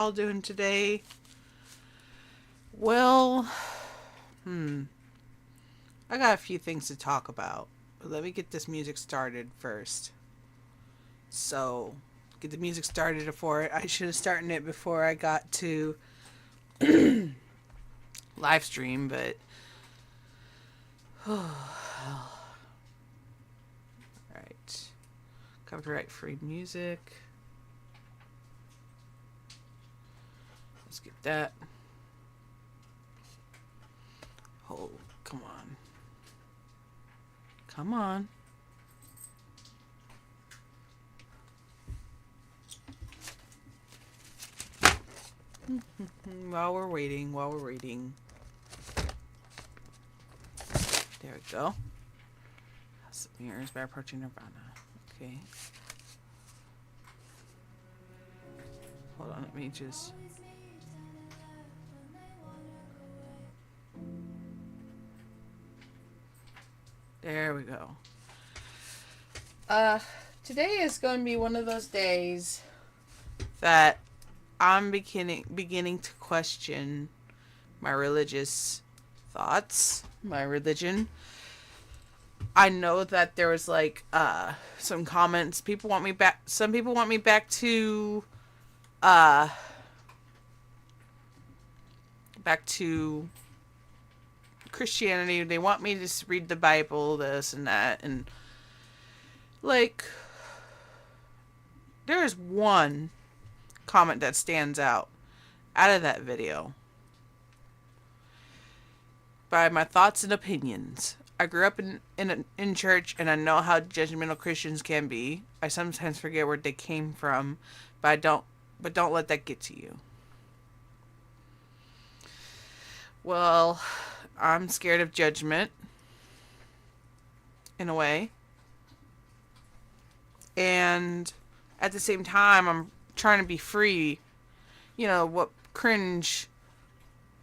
All doing today? Well, I got a few things to talk about. But let me get this music started first. So, get the music started before I should have started it before I got to live stream, but right. Copyright free music. Let's get that. Oh, come on. Come on. while we're waiting. There we go. House of Mirrors by Approaching Nirvana. Okay. Hold on, let me just... There we go. Today is going to be one of those days that I'm beginning to question my religious thoughts, my religion. I know that there was some comments. Some people want me back to Christianity. They want me to just read the Bible, this and that, and there is one comment that stands out of that video. By my thoughts and opinions. I grew up in church, and I know how judgmental Christians can be. I sometimes forget where they came from, but don't let that get to you. Well, I'm scared of judgment in a way. And at the same time, I'm trying to be free. You know, what cringe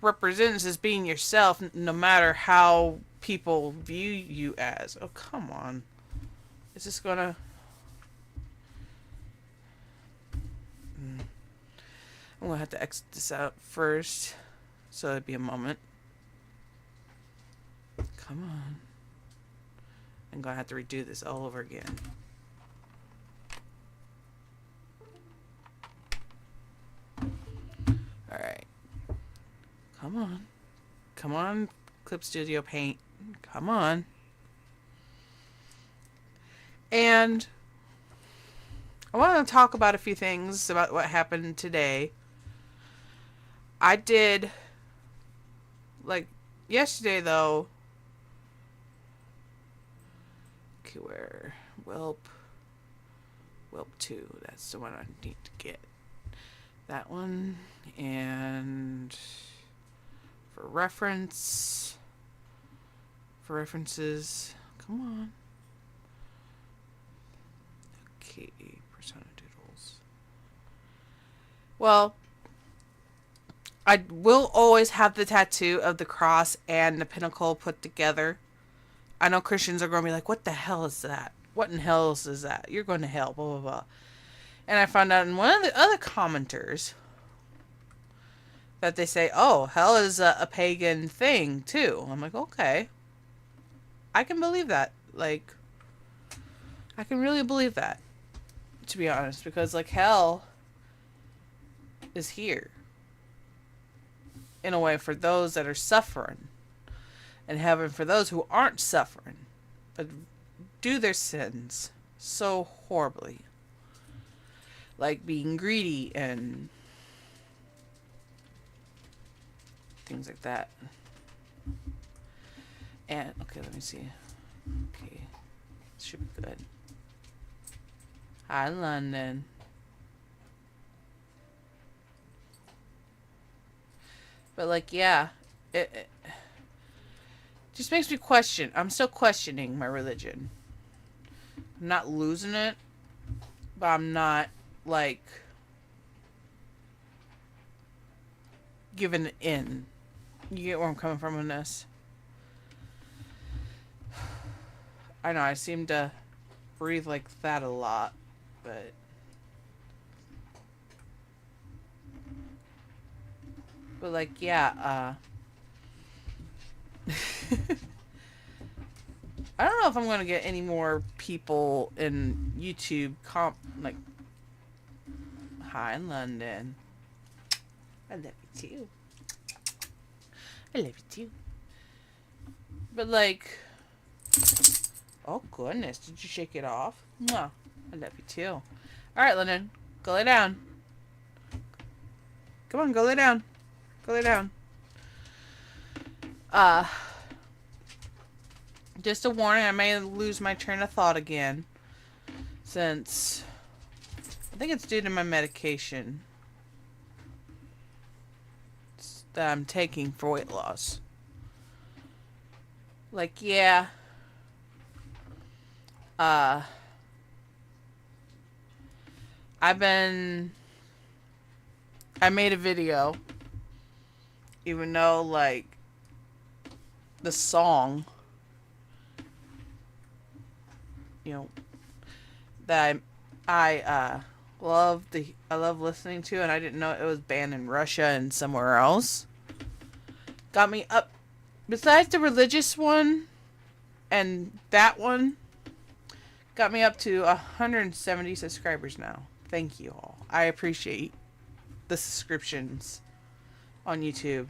represents is being yourself, no matter how people view you as. Oh, come on. Is this gonna... I'm gonna have to exit this out first. So it'd be a moment. Come on. I'm gonna have to redo this all over again. Alright. Come on. Come on, Clip Studio Paint. Come on. And I want to talk about a few things about what happened today. I did, yesterday though. Okay, where? Whelp 2. That's the one I need to get. That one. And for references, come on. Okay, persona doodles. Well, I will always have the tattoo of the cross and the pinnacle put together. I know Christians are going to be like, what the hell is that? What in hell is that? You're going to hell, blah, blah, blah. And I found out in one of the other commenters that they say, oh, hell is a pagan thing, too. I'm like, okay. I can believe that. I can really believe that, to be honest. Because, hell is here. In a way, for those that are suffering. And heaven for those who aren't suffering. But do their sins so horribly. Like being greedy and things like that. And, okay, let me see. Okay. This should be good. Hi, London. But, yeah. It just makes me question. I'm still questioning my religion. I'm not losing it. But I'm not, giving it in. You get where I'm coming from on this? I know, I seem to breathe like that a lot, but But like, yeah, I don't know if I'm gonna get any more people in YouTube like, hi in London. I love you too. I love you too. But like, oh goodness, did you shake it off? Mwah. I love you too. All right, London, go lay down. Come on, go lay down. Go lay down. Uh, just a warning, I may lose my train of thought again, since I think it's due to my medication that I'm taking for weight loss. Like, yeah. Uh, I made a video, even though, like, the song, you know, that I love listening to, and I didn't know it was banned in Russia and somewhere else. Got me up, besides the religious one and that one, got me up to 170 subscribers now. Thank you all. I appreciate the subscriptions on YouTube,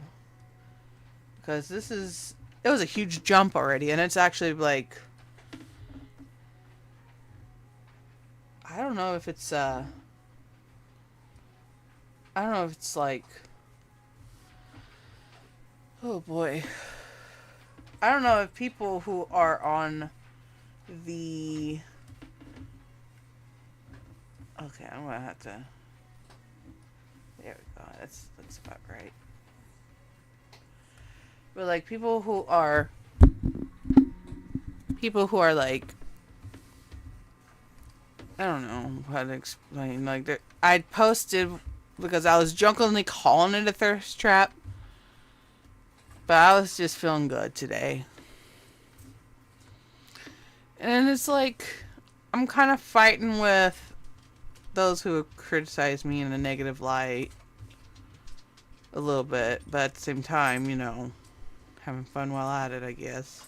because it was a huge jump already, and it's actually like, I don't know if it's like, oh boy, I don't know if people who are on the, okay, I'm gonna have to, there we go, that's about right. But like, people who are like, I don't know how to explain, like, I posted because I was drunkenly calling it a thirst trap, but I was just feeling good today. And it's like, I'm kind of fighting with those who criticize me in a negative light a little bit, but at the same time, you know, having fun while at it, I guess.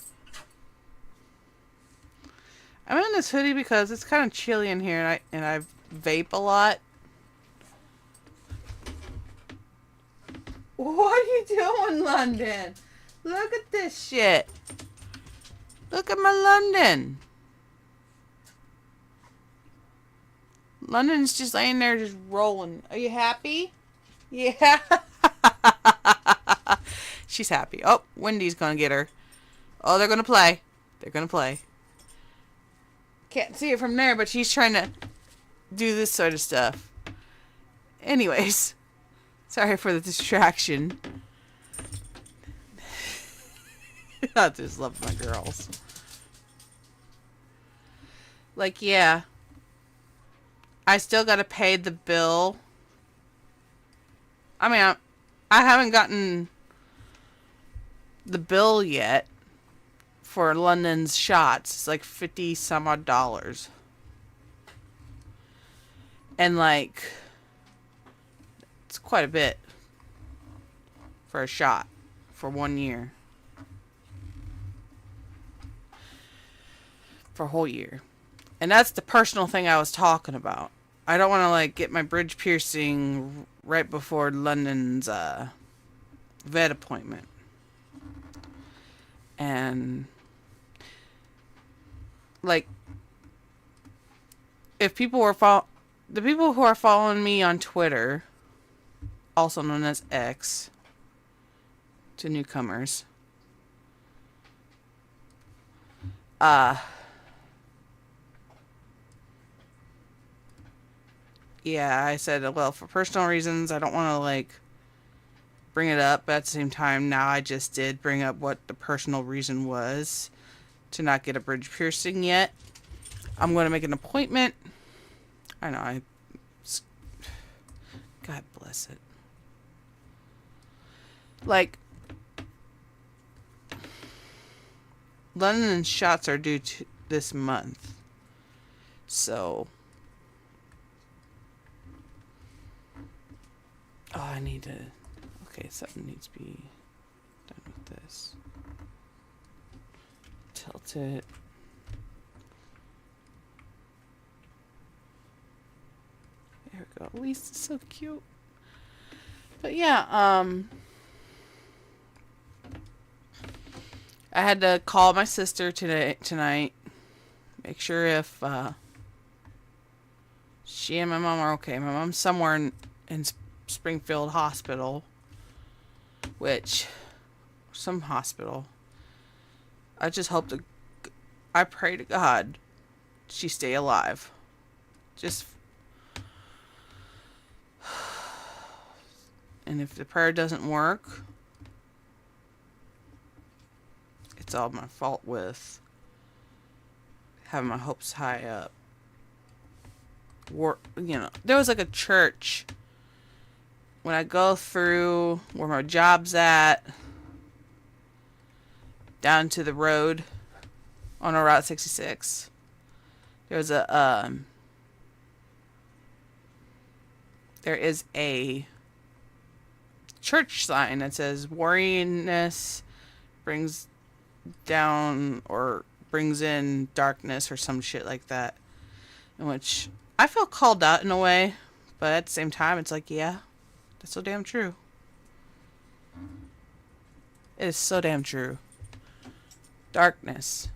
I'm in this hoodie because it's kind of chilly in here, and I vape a lot. What are you doing, London? Look at this shit. Look at my London. London's just laying there, just rolling. Are you happy? Yeah. She's happy. Oh, Wendy's gonna get her. Oh, they're gonna play. They're gonna play. Can't see it from there, but she's trying to do this sort of stuff. Anyways, sorry for the distraction. I just love my girls. Like, yeah. I still gotta pay the bill. I mean, I haven't gotten the bill yet for London's shots. It's like 50 some odd dollars. And like, it's quite a bit for a shot for 1 year. For a whole year. And that's the personal thing I was talking about. I don't want to like get my bridge piercing right before London's vet appointment. And like, if people were the people who are following me on Twitter, also known as X to newcomers, yeah, I said, well, for personal reasons, I don't want to, like, bring it up, but at the same time, now I just did bring up what the personal reason was to not get a bridge piercing yet. I'm going to make an appointment. I know, God bless it. Like, London shots are due to this month. So, oh, I need to, Okay, something needs to be done with this. Tilt it. There we go. Lisa's so cute. But yeah, I had to call my sister tonight. Make sure if she and my mom are okay. My mom's somewhere in Springfield Hospital, which some hospital. I pray to God she stay alive. Just, and if the prayer doesn't work, it's all my fault with having my hopes high up. There was like a church when I go through where my job's at, down to the road on a Route 66. There is a church sign that says worryingness brings down or brings in darkness or some shit like that. In which I feel called out in a way, but at the same time, it's like, yeah, that's so damn true. It is so damn true. Darkness.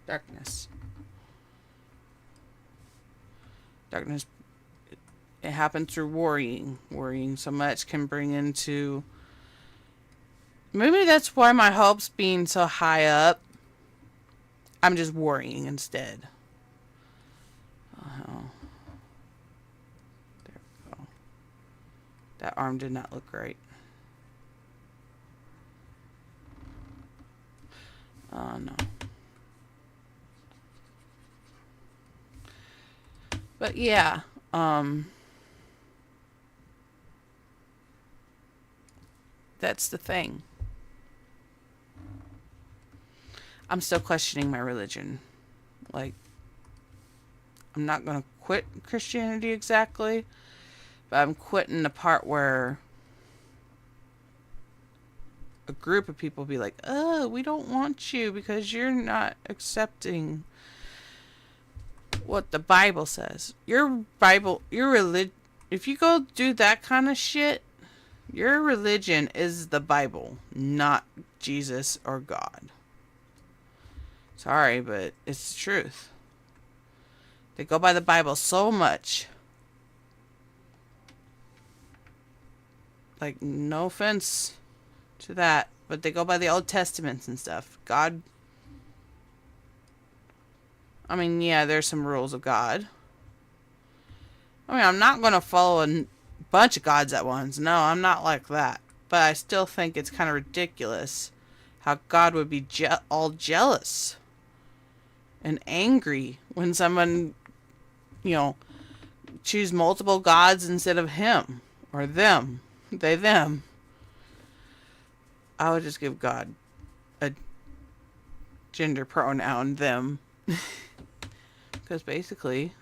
Darkness. Darkness. It happens through worrying. Worrying so much can bring into... Maybe that's why my hopes being so high up, I'm just worrying instead. Oh. There we go. That arm did not look right. Oh, no. But yeah, that's the thing. I'm still questioning my religion. Like, I'm not going to quit Christianity exactly, but I'm quitting the part where a group of people be like, oh, we don't want you because you're not accepting what the Bible says. Your religion, if you go do that kind of shit, your religion is the Bible, not Jesus or God. Sorry, but it's the truth. They go by the Bible so much. Like, no offense to that, but they go by the Old Testaments and stuff. God, I mean, yeah, there's some rules of God. I mean, I'm not going to follow a bunch of gods at once. No, I'm not like that. But I still think it's kind of ridiculous how God would be all jealous and angry when someone, choose multiple gods instead of him or them. They, them. I would just give God a gender pronoun, them. Because basically,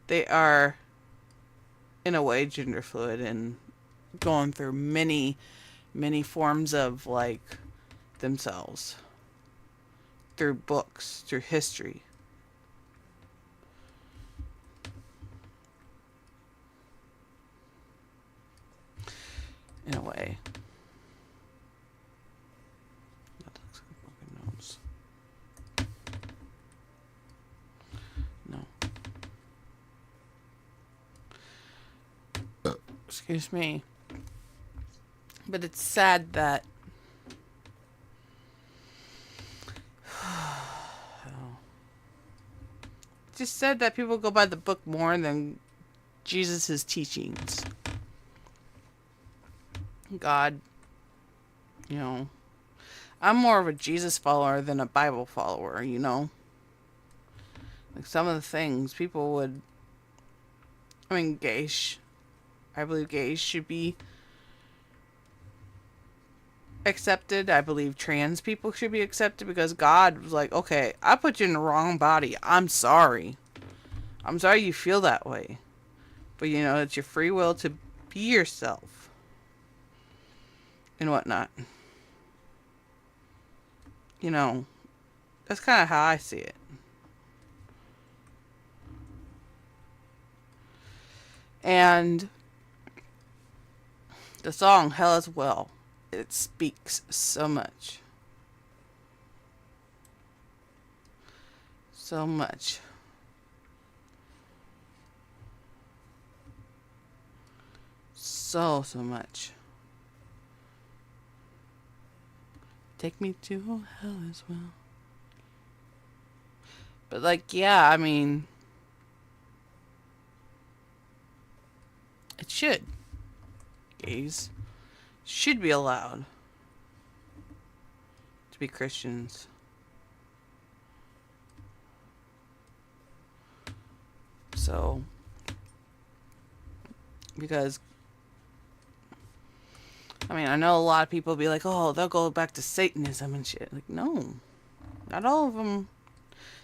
they are, in a way, gender fluid and going through many, many forms of, like, themselves. Through books, through history. In a way. That looks like a broken nose. No. Excuse me. But it's sad that just said that people go by the book more than Jesus' teachings. God, I'm more of a Jesus follower than a Bible follower, Like some of the things people would, gays, I believe gays should be accepted. I believe trans people should be accepted because God was like, okay, I put you in the wrong body. I'm sorry. I'm sorry you feel that way. But you know, it's your free will to be yourself and whatnot. You know, that's kind of how I see it. And the song Hell as Well, it speaks so much. So much. So much. Take me to hell as well. But like, yeah, I mean, it should. Gays should be allowed to be Christians. So, because, I mean, I know a lot of people be like, oh, they'll go back to Satanism and shit. Like, no, not all of them.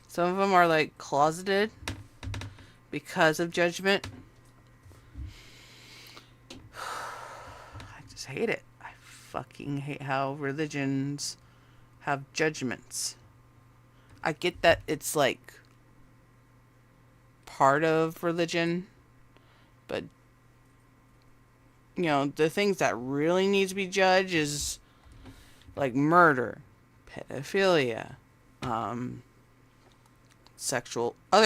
Some of them are like closeted because of judgment. I just hate it. I fucking hate how religions have judgments. I get that it's like part of religion, but you know, the things that really need to be judged is like murder, pedophilia, other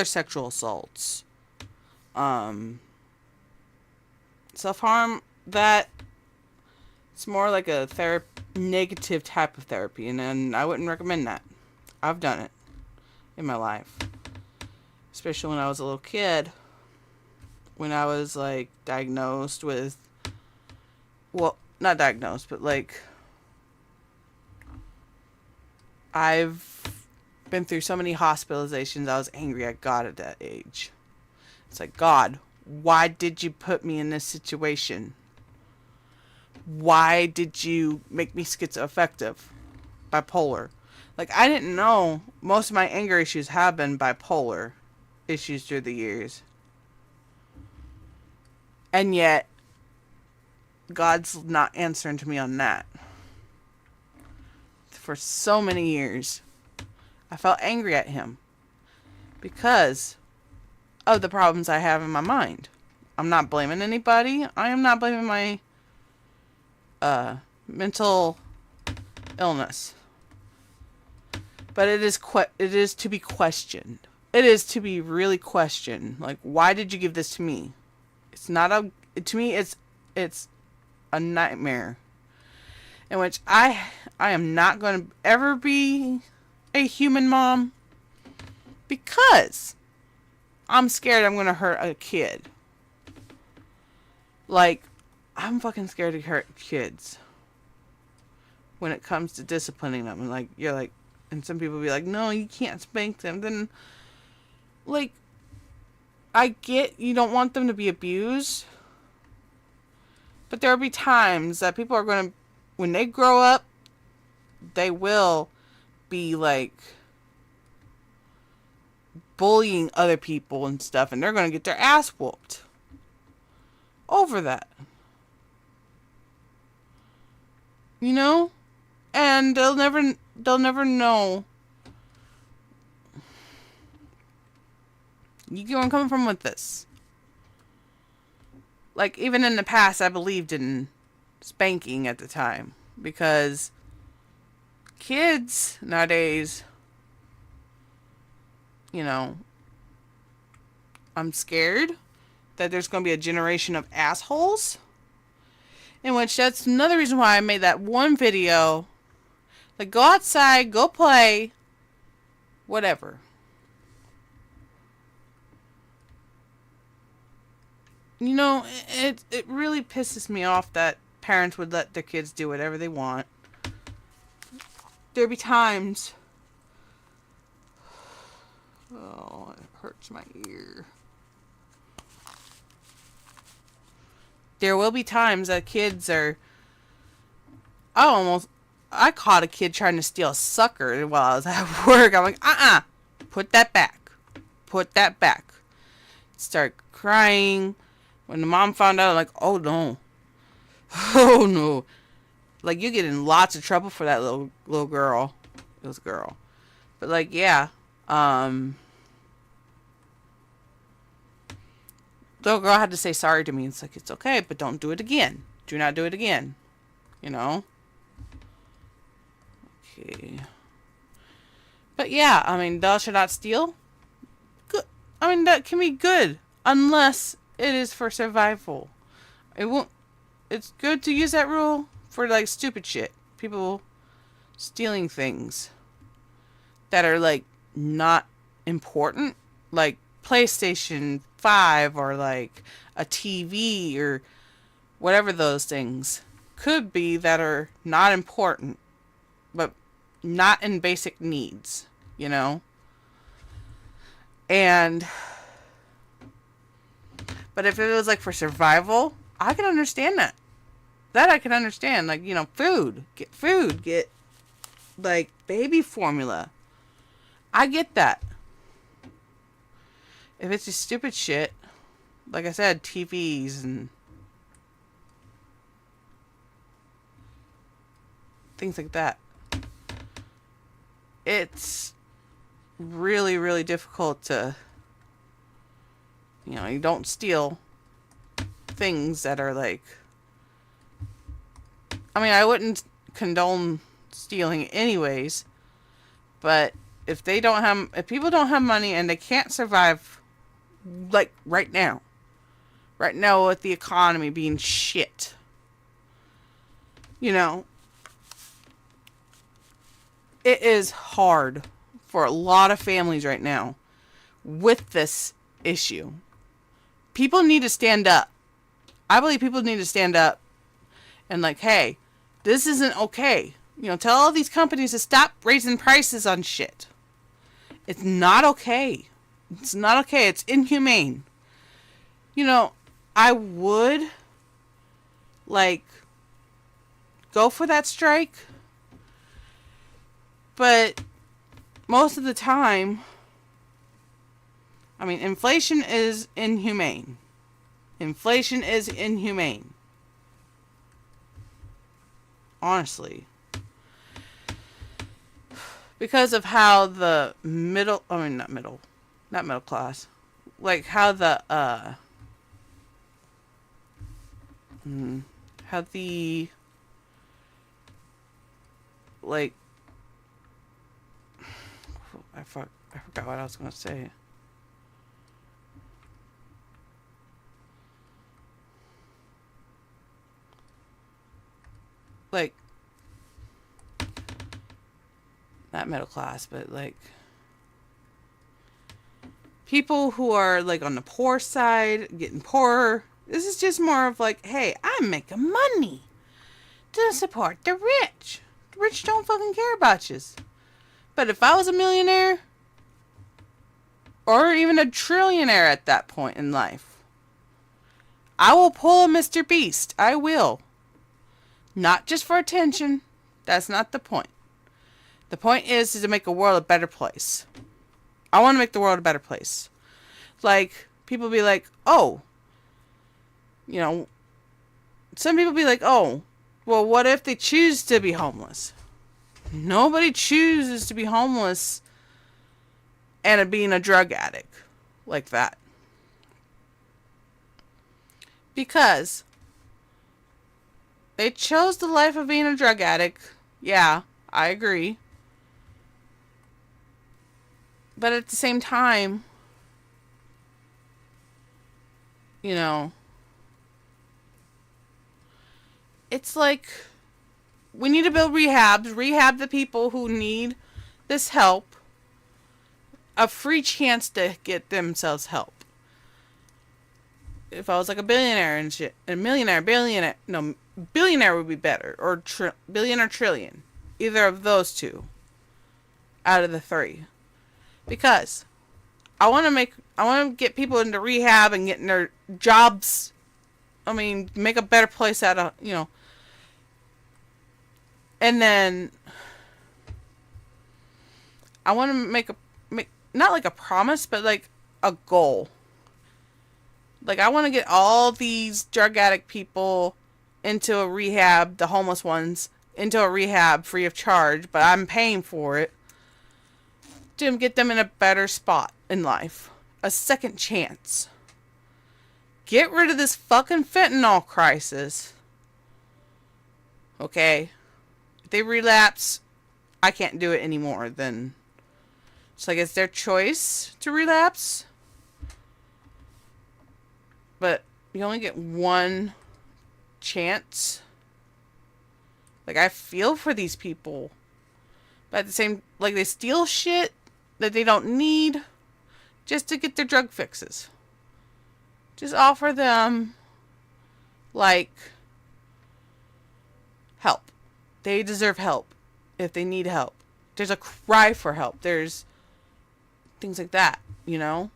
sexual assaults, self-harm. That it's more like a negative type of therapy, and I wouldn't recommend that. I've done it in my life, especially when I was a little kid, when I was like diagnosed with, well, not diagnosed, but like I've been through so many hospitalizations. I was angry at God at that age. It's like, God, why did you put me in this situation? Why did you make me schizoaffective, bipolar? Like, I didn't know most of my anger issues have been bipolar issues through the years. And yet, God's not answering to me on that. For so many years, I felt angry at him because of the problems I have in my mind. I'm not blaming anybody. I am not blaming my mental illness. But it is to be questioned. It is to be really questioned. Like, why did you give this to me? It's not to me, it's a nightmare in which I am not going to ever be a human mom because I'm scared I'm going to hurt a kid. Like, I'm fucking scared to hurt kids when it comes to disciplining them. And like, you're like, and some people be like, no, you can't spank them. Then, like, I get you don't want them to be abused, but there will be times that people are going to, when they grow up, they will be like bullying other people and stuff, and they're going to get their ass whooped over that. You know? And they'll never know. You get where I'm coming from with this. Like, even in the past, I believed in spanking at the time. Because kids nowadays, you know, I'm scared that there's going to be a generation of assholes. In which, that's another reason why I made that one video. Like, go outside, go play, whatever. You know, it really pisses me off that parents would let their kids do whatever they want. There'd be times... Oh, it hurts my ear. There will be times that kids are... I caught a kid trying to steal a sucker while I was at work. I'm like, put that back. Put that back. start crying. When the mom found out, like, oh no, oh no, like you get in lots of trouble for that little girl. It was a girl, but like yeah, the little girl had to say sorry to me. It's like it's okay, but don't do it again. Do not do it again. You know. Okay. But yeah, I mean, thou shalt not steal. Good. I mean, that can be good unless it is for survival. It won't. It's good to use that rule for like stupid shit. People stealing things that are like not important, like PlayStation 5 or like a TV or whatever those things could be that are not important, but not in basic needs, you know? And but if it was like for survival, I can understand that. That I can understand. Like, you know, food, get like baby formula. I get that. If it's just stupid shit, like I said, TVs and things like that, it's really, really difficult to, you know, you don't steal things that are like, I mean, I wouldn't condone stealing anyways, but if people don't have money and they can't survive, like right now with the economy being shit, you know, it is hard for a lot of families right now with this issue. People need to stand up. I believe people need to stand up and like, hey, this isn't okay. You know, tell all these companies to stop raising prices on shit. It's not okay. It's not okay. It's inhumane. You know, I would like go for that strike, but most of the time, I mean, inflation is inhumane. Inflation is inhumane. Honestly. Because of how the not middle class, like how the, how the, like, I forgot what I was going to say. Like, not middle class, but like people who are like on the poor side getting poorer. This is just more of like, hey, I'm making money to support the rich. The rich don't fucking care about you. But if I was a millionaire or even a trillionaire at that point in life, I will pull a Mr. Beast. I will. Not just for attention. That's not the point. The point is to make the world a better place. I want to make the world a better place. Like, people be like, oh, you know, some people be like, oh, well, what if they choose to be homeless? Nobody chooses to be homeless and being a drug addict like that. Because they chose the life of being a drug addict. Yeah, I agree. But at the same time, you know, it's like we need to build rehabs, rehab the people who need this help, a free chance to get themselves help. If I was like a billionaire and shit, a millionaire, billionaire would be better, or billion or trillion, either of those two out of the three. Because I want to get people into rehab and getting their jobs. I mean, make a better place out of, you know. And then I want to make not like a promise, but like a goal. Like, I want to get all these drug addict people into a rehab, the homeless ones, into a rehab free of charge, but I'm paying for it to get them in a better spot in life. A second chance. Get rid of this fucking fentanyl crisis. Okay? If they relapse, I can't do it anymore, then it's like it's their choice to relapse. But you only get one chance. Like, I feel for these people. But at the same, like, they steal shit that they don't need just to get their drug fixes. Just offer them, like, help. They deserve help if they need help. There's a cry for help. There's things like that, you know?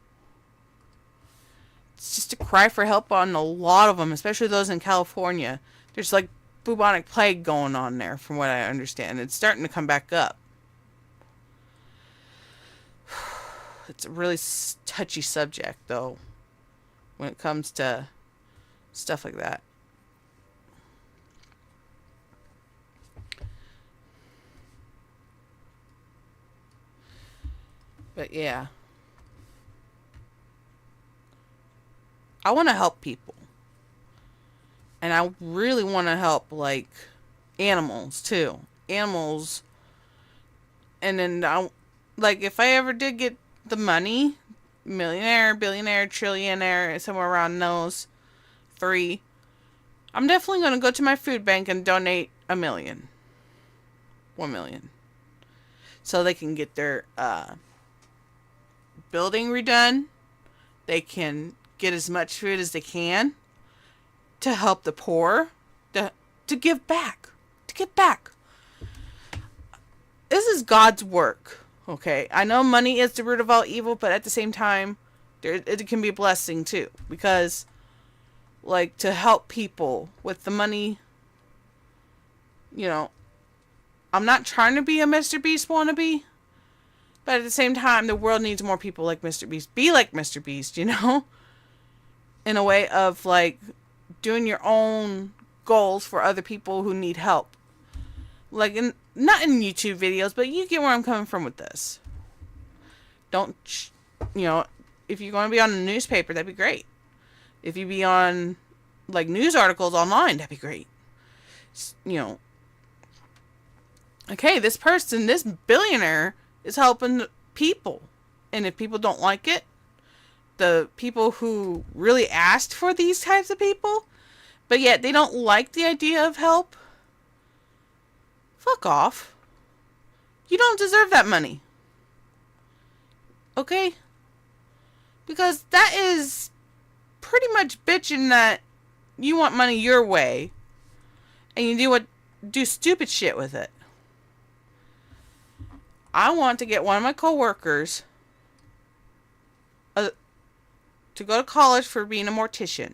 It's just a cry for help on a lot of them, especially those in California. There's, like, bubonic plague going on there, from what I understand. It's starting to come back up. It's a really touchy subject, though, when it comes to stuff like that. But yeah. I want to help people. And I really want to help, like, animals, too. Animals. And then, like, if I ever did get the money, millionaire, billionaire, trillionaire, somewhere around those three, I'm definitely going to go to my food bank and donate $1 million. 1 million. So they can get their building redone. They can get as much food as they can to help the poor, to give back. To give back. This is God's work. Okay, I know money is the root of all evil, but at the same time, it can be a blessing too. Because, like, to help people with the money, you know, I'm not trying to be a Mr. Beast wannabe, but at the same time, the world needs more people like Mr. Beast. Be like Mr. Beast, you know? In a way of, like, doing your own goals for other people who need help. Like, not in YouTube videos, but you get where I'm coming from with this. Don't, you know, if you're going to be on a newspaper, that'd be great. If you be on, like, news articles online, that'd be great. You know, okay, this person, this billionaire is helping people. And if people don't like it, the people who really asked for these types of people, but yet they don't like the idea of help, fuck off. You don't deserve that money. Okay? Because that is pretty much bitching that you want money your way and you do stupid shit with it. I want to get one of my coworkers to go to college for being a mortician.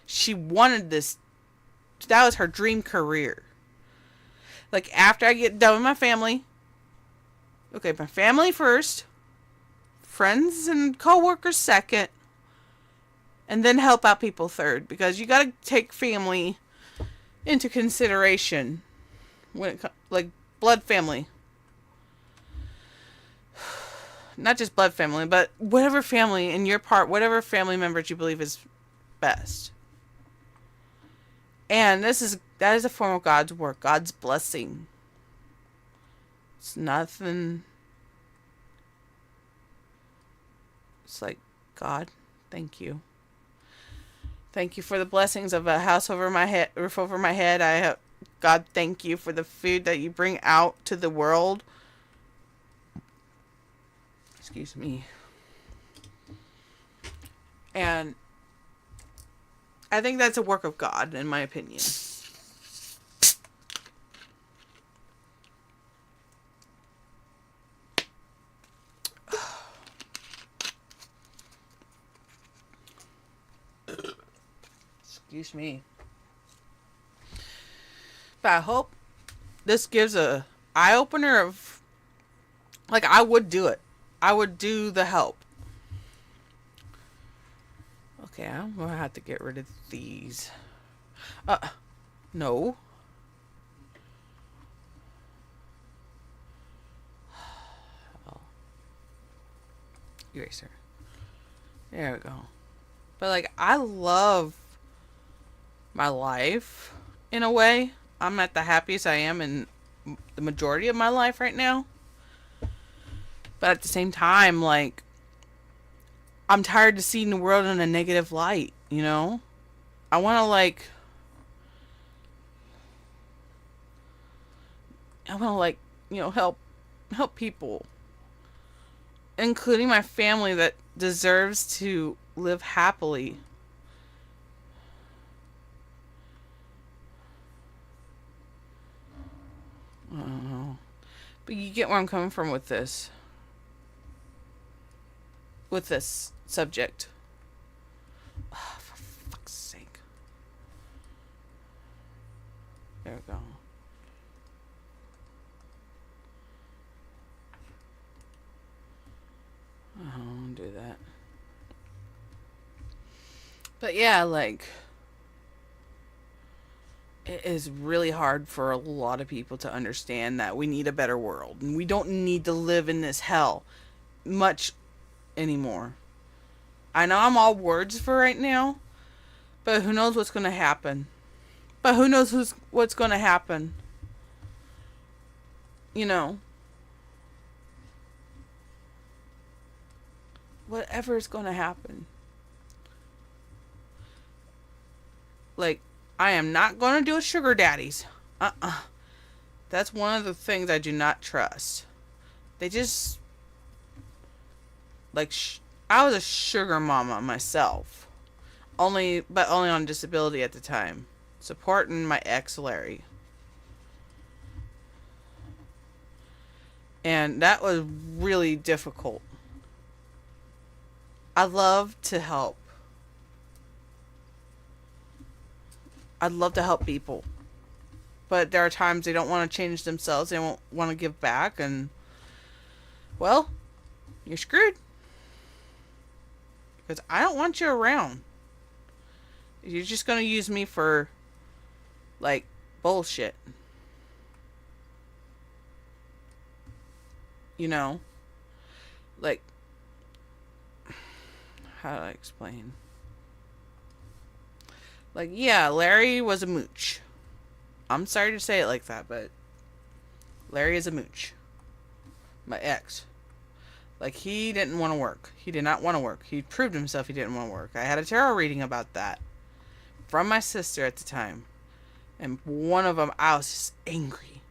She wanted this. That was her dream career. Like, after I get done with my family. Okay, my family first. Friends and coworkers second. And then help out people third. Because you gotta take family into consideration. When it comes, like, blood family. Not just blood family, but whatever family in your part, whatever family members you believe is best. And that is a form of God's work, God's blessing. It's nothing. It's like, God, thank you. Thank you for the blessings of a house over my head, roof over my head. God, thank you for the food that you bring out to the world. Excuse me. And I think that's a work of God, in my opinion. Excuse me. But I hope this gives a eye-opener of, like, I would do it. I would do the help. Okay, I'm gonna have to get rid of these. Uh, no. Oh, eraser. There we go. But like, I love my life in a way. I'm at the happiest I am in the majority of my life right now. But at the same time, like, I'm tired of seeing the world in a negative light, you know? I want to, like, help people, including my family that deserves to live happily. I don't know. But you get where I'm coming from with this. With this subject. Oh, for fuck's sake. There we go. I'll do that. But yeah, like, it is really hard for a lot of people to understand that we need a better world. And we don't need to live in this hell much anymore. I know I'm all words for right now, but who knows what's going to happen. But who knows what's going to happen. You know. Whatever is going to happen. Like, I am not going to do with sugar daddies. That's one of the things I do not trust. They just, like, I was a sugar mama myself. But only on disability at the time. Supporting my ex Larry. And that was really difficult. I love to help. I'd love to help people. But there are times they don't want to change themselves. They won't want to give back. And, well, you're screwed. Because I don't want you around. You're just going to use me for, like, bullshit. You know? Like, how do I explain? Like, yeah, Larry was a mooch. I'm sorry to say it like that, but Larry is a mooch. My ex. Like, he didn't want to work. He did not want to work. He proved himself he didn't want to work. I had a tarot reading about that from my sister at the time. And one of them, I was just angry.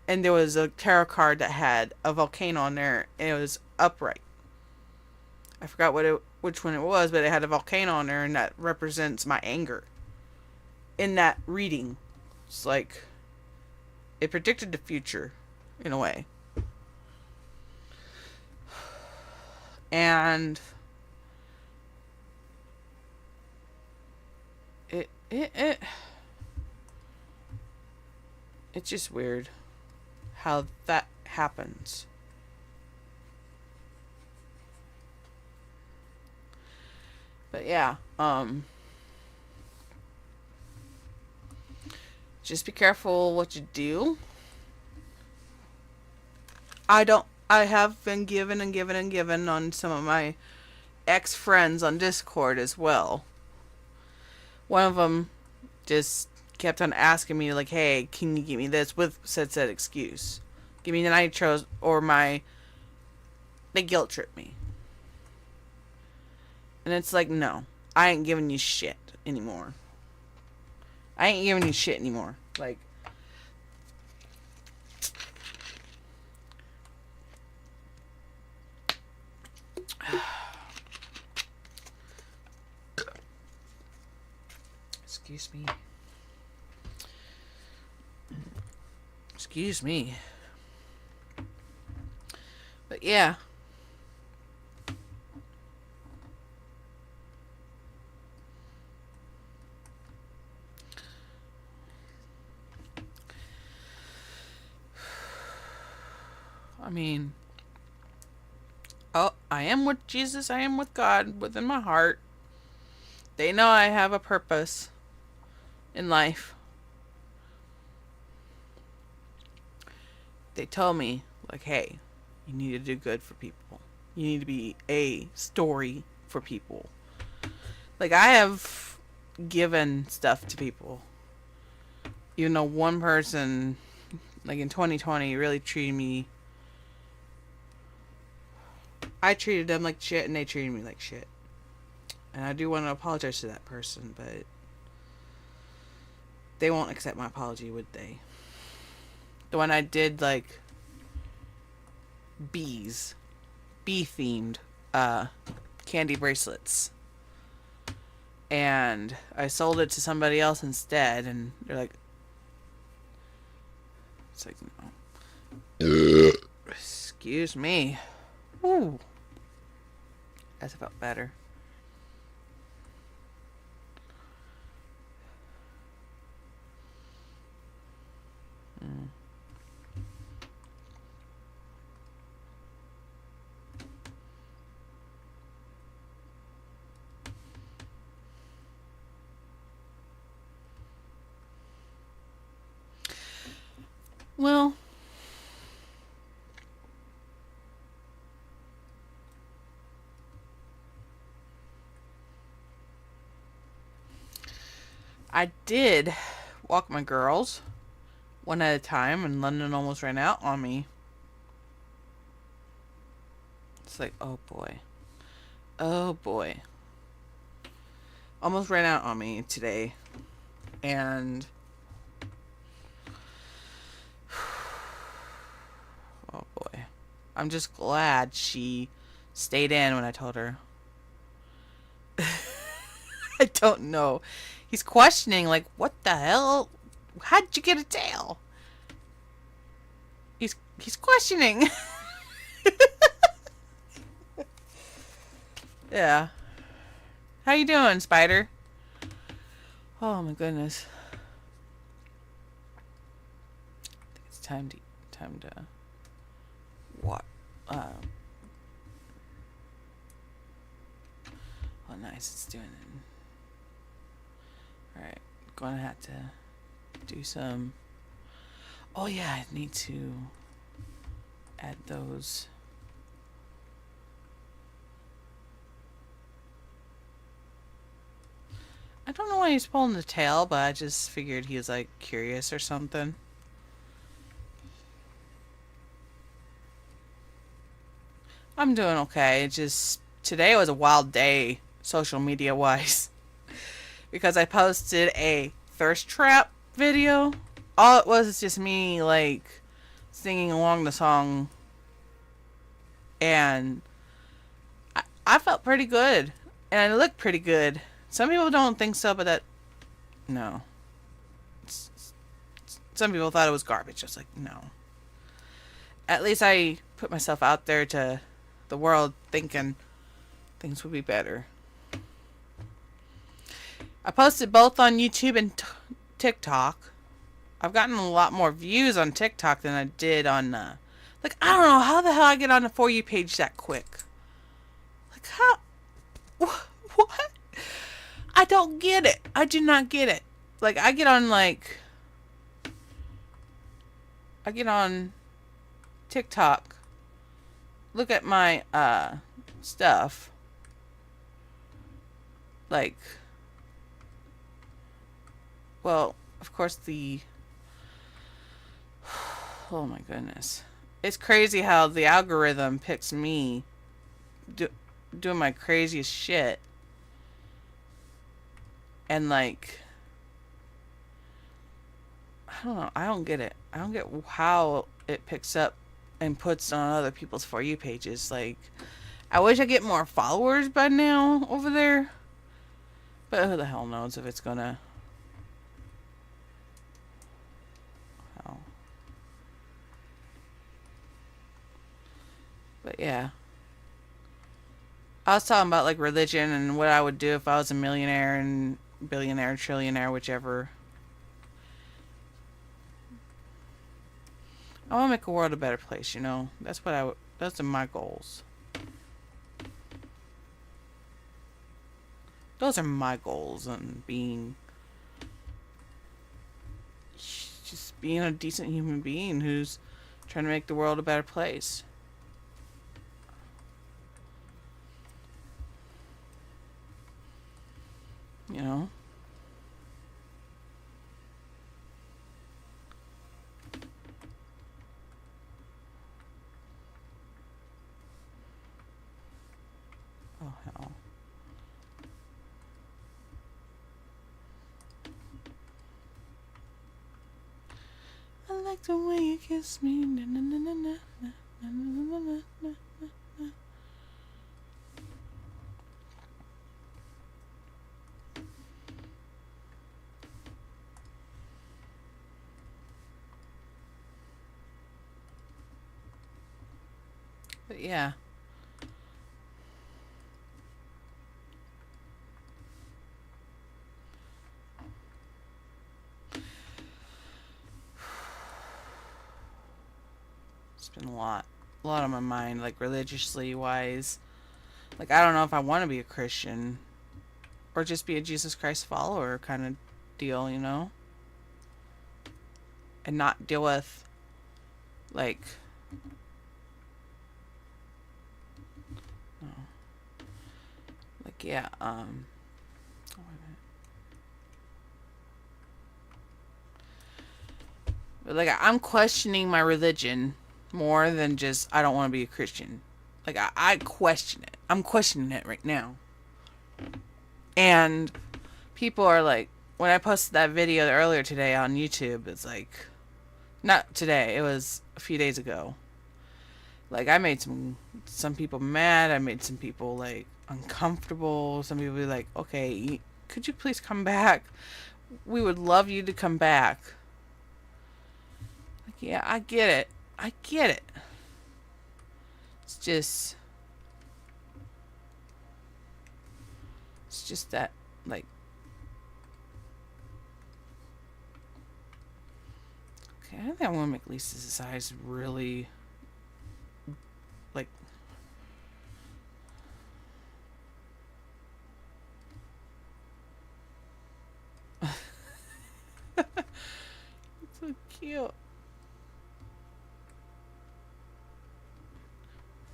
And there was a tarot card that had a volcano on there, and it was upright. I forgot which one it was, but it had a volcano on there, and that represents my anger. In that reading, it's like it predicted the future, in a way. And it's just weird how that happens. But yeah, just be careful what you do. I have been given and given and given on some of my ex-friends on Discord as well. One of them just kept on asking me, like, hey, can you give me this with said excuse? Give me the nitros or they guilt trip me. And it's like, no, I ain't giving you shit anymore. I ain't giving you shit anymore. Like, excuse me. Excuse me. But yeah. I mean, oh, I am with Jesus. I am with God within my heart. They know I have a purpose in life. They told me, like, hey, you need to do good for people. You need to be a story for people. Like, I have given stuff to people. Even though one person, like in 2020, really treated me. I treated them like shit and they treated me like shit. And I do want to apologize to that person, but they won't accept my apology, would they? The one I did, like, bees. Bee themed candy bracelets. And I sold it to somebody else instead, and they're like, it's like, no. Excuse me. Ooh. That's felt better. Mm. Well, I did walk my girls one at a time, and London almost ran out on me. It's like, oh boy. Oh boy. Almost ran out on me today. And oh boy. I'm just glad she stayed in when I told her. I don't know. He's questioning, like, what the hell? How'd you get a tail? He's questioning. Yeah. How you doing, Spider? Oh my goodness. I think it's time to what? Oh, nice. It's doing it. All right, gonna have to do some. Oh yeah, I need to add those. I don't know why he's pulling the tail, but I just figured he was like curious or something. I'm doing okay. It just today was a wild day, social media wise, because I posted a thirst trap video. All it was just me like singing along the song, and I felt pretty good, and I looked pretty good. Some people don't think so, but that no. Some people thought it was garbage. I was like, no. At least I put myself out there to the world thinking things would be better. I posted both on YouTube and TikTok. I've gotten a lot more views on TikTok than I did on, like, I don't know how the hell I get on the For You page that quick. Like, how? What? I don't get it. I do not get it. Like, I get on TikTok. Look at my, stuff. Like, well, of course oh my goodness. It's crazy how the algorithm picks me doing my craziest shit. And like, I don't know. I don't get it. I don't get how it picks up and puts on other people's For You pages. Like, I wish I get more followers by now over there. But who the hell knows if it's gonna. Oh. But yeah. I was talking about like religion and what I would do if I was a millionaire and billionaire, trillionaire, whichever. I want to make the world a better place, you know? That's what those are my goals. Those are my goals on just being a decent human being who's trying to make the world a better place. You know? Oh, hell. I like the way you kiss me. Na, na, na, na, na, na, na, na, na, na, na. But yeah. It's been a lot on my mind, like religiously wise. Like, I don't know if I want to be a Christian or just be a Jesus Christ follower kind of deal, you know? And not deal with, like, no. Like, yeah, oh, wait a minute. But, like, I'm questioning my religion more than just, I don't want to be a Christian. Like, I question it. I'm questioning it right now. And people are like, when I posted that video earlier today on YouTube, it's like, not today, it was a few days ago. Like, I made some people mad. I made some people, like, uncomfortable. Some people be like, okay, could you please come back? We would love you to come back. Like, yeah, I get it. I get it. It's just that, like, okay, I think I want to make Lisa's eyes really, like, it's so cute.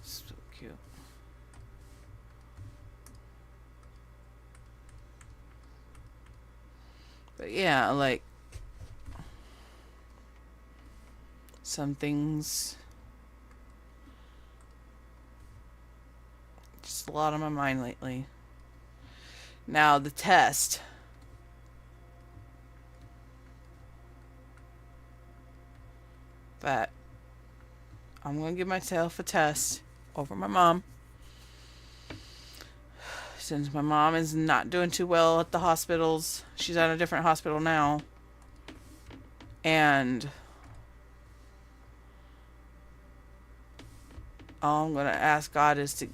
So cute. But yeah, like, some things, just a lot on my mind lately. Now, the test. That I'm going to give myself a test over my mom. Since my mom is not doing too well at the hospitals. She's at a different hospital now. And all I'm going to ask God is to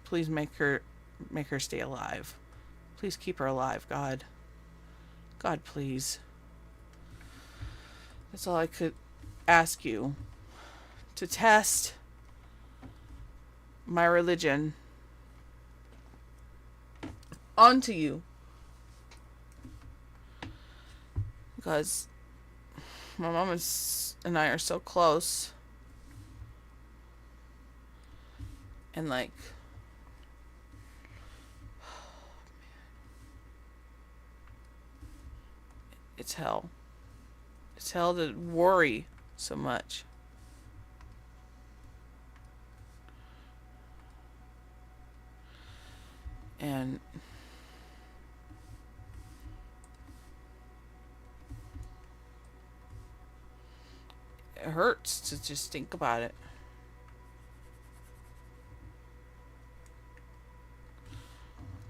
please make her stay alive. Please keep her alive, God. God, please. That's all I could ask you. To test my religion onto you. Because my mom and I are so close. And like, it's hell. It's hell to worry so much. And it hurts to just think about it.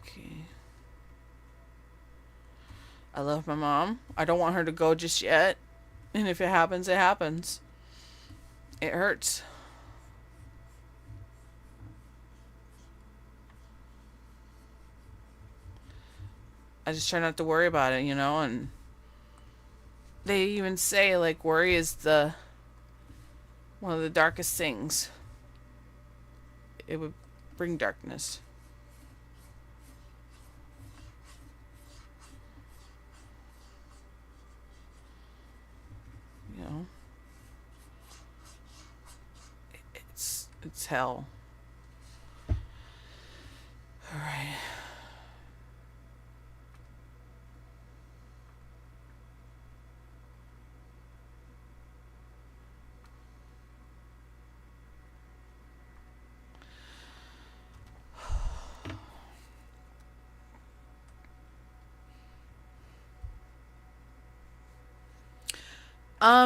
Okay. I love my mom. I don't want her to go just yet. And if it happens, it happens. It hurts. I just try not to worry about it, you know, and they even say, like, worry is one of the darkest things. It would bring darkness. hell. All right.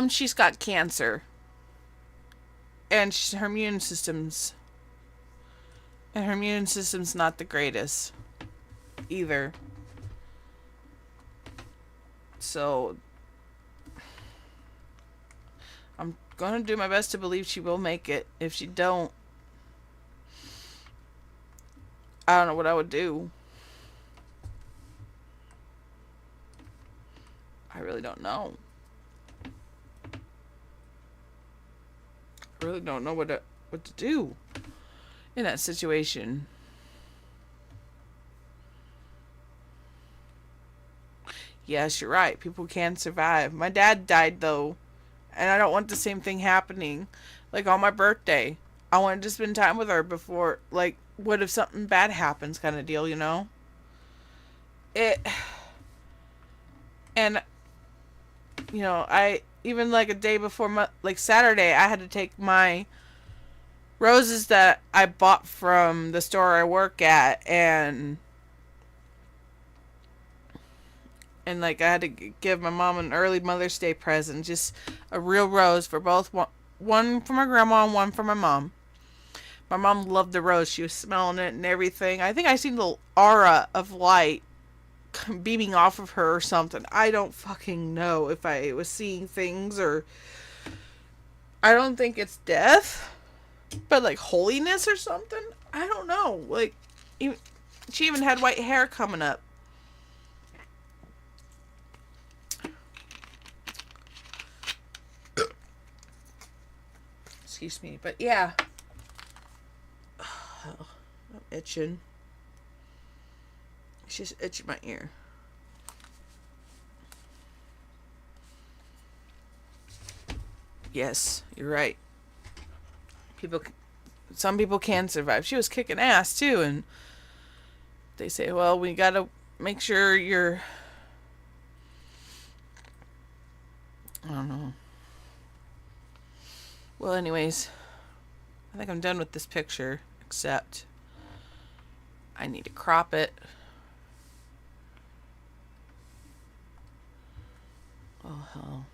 She's got cancer, and her immune system's not the greatest either. So I'm gonna do my best to believe she will make it. If she don't, I don't know what I would do. I really don't know. I really don't know what to do in that situation. Yes, you're right. People can survive. My dad died though, and I don't want the same thing happening. Like on my birthday, I wanted to spend time with her before, like, what if something bad happens, kind of deal, you know? It, and I even like a day before like Saturday, I had to take my roses that I bought from the store I work at, and like I had to give my mom an early Mother's Day present, just a real rose for both, one for my grandma and one for my mom. My mom loved the rose. She was smelling it and everything. I think I seen the aura of light beaming off of her or something. I don't fucking know if I was seeing things or I don't think it's death, but like holiness or something. I don't know. Like, she even had white hair coming up. Excuse me, but yeah. I'm itching. It's just itching my ear. Yes, you're right. Some people can survive. She was kicking ass too, and they say, well, we gotta make sure you're. I don't know. Well, anyways, I think I'm done with this picture, except I need to crop it. Oh, hell.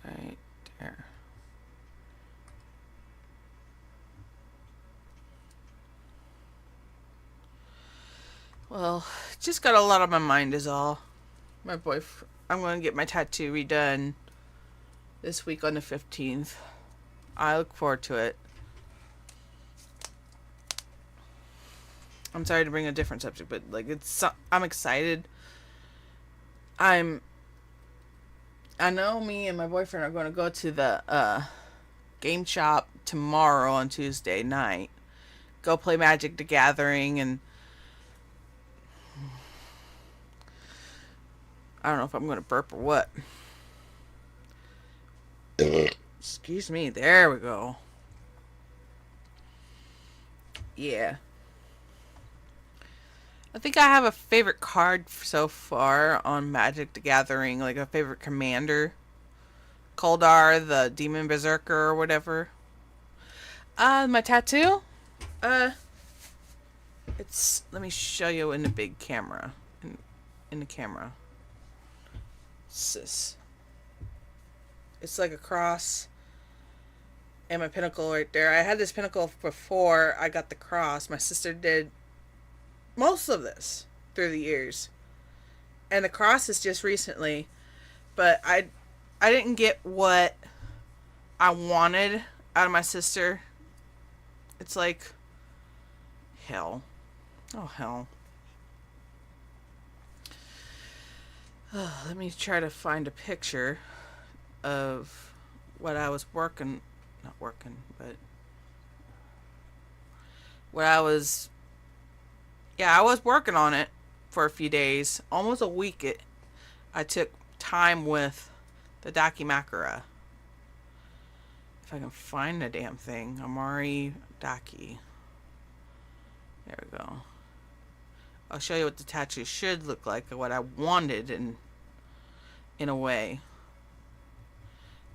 Right there. Well, just got a lot on my mind is all. My boyfriend, I'm going to get my tattoo redone this week on the 15th. I look forward to it. I'm sorry to bring a different subject, but like I'm excited. I know me and my boyfriend are going to go to the game shop tomorrow on Tuesday night. Go play Magic the Gathering, and I don't know if I'm going to burp or what. Excuse me. There we go. Yeah. I think I have a favorite card so far on Magic the Gathering, like a favorite commander. Koldar, the Demon Berserker or whatever. My tattoo? It's, let me show you in the big camera. In the camera. It's like a cross and my pinnacle right there. I had this pinnacle before I got the cross. My sister did most of this through the years. And the cross is just recently. But I didn't get what I wanted out of my sister. It's like hell. Oh, hell. Let me try to find a picture of what I was working, not working, but what I was, yeah, I was working on it for a few days, almost a week. I took time with The Dakimakura. If I can find the damn thing. Amari Daki. There we go. I'll show you what the tattoo should look like, or what I wanted in a way.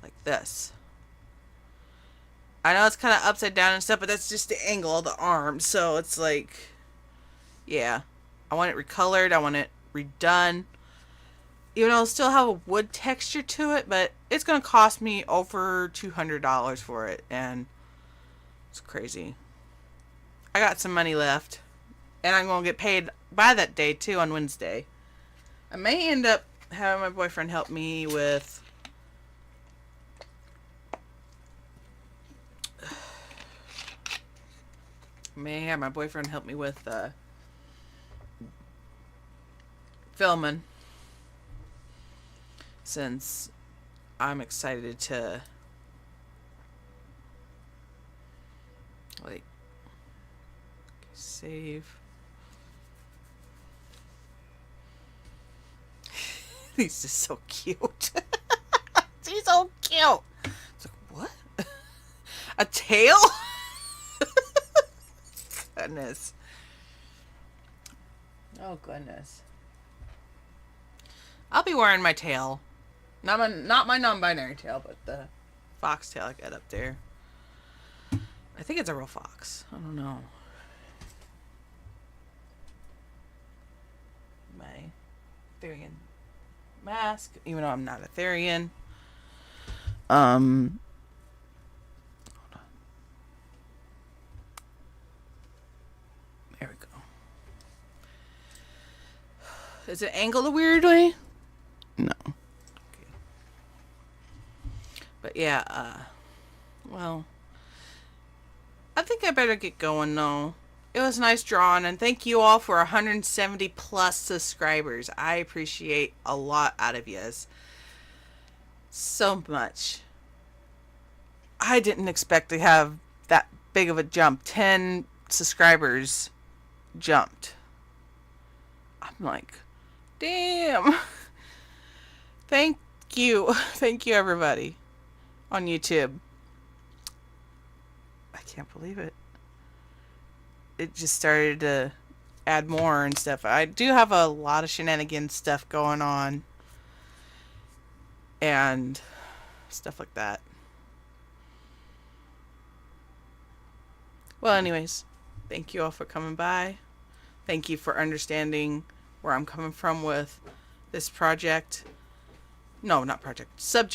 Like this. I know it's kind of upside down and stuff, but that's just the angle of the arm. So it's like, yeah. I want it recolored. I want it redone. Even though it'll still have a wood texture to it, but it's going to cost me over $200 for it. And it's crazy. I got some money left. And I'm going to get paid by that day, too, on Wednesday. I may end up having my boyfriend help me with... may have my boyfriend help me with filming. Since I'm excited to... like... save... He's just so cute. He's so cute. It's like, what? A tail? Goodness. Oh, goodness. I'll be wearing my tail. Not my non-binary tail, but the fox tail I got up there. I think it's a real fox. I don't know. My Therian mask, even though I'm not a Therian. Hold on. There we go. Is it angled a weird way? No. Okay. But yeah, well, I think I better get going though. It was nice drawing, and thank you all for 170 plus subscribers. I appreciate a lot out of yous. So much. I didn't expect to have that big of a jump. 10 subscribers jumped. I'm like, damn. Thank you. Thank you, everybody on YouTube. I can't believe it. It just started to add more and stuff. I do have a lot of shenanigans stuff going on. And stuff like that. Well, anyways, thank you all for coming by. Thank you for understanding where I'm coming from with this project. No, not project. Subject.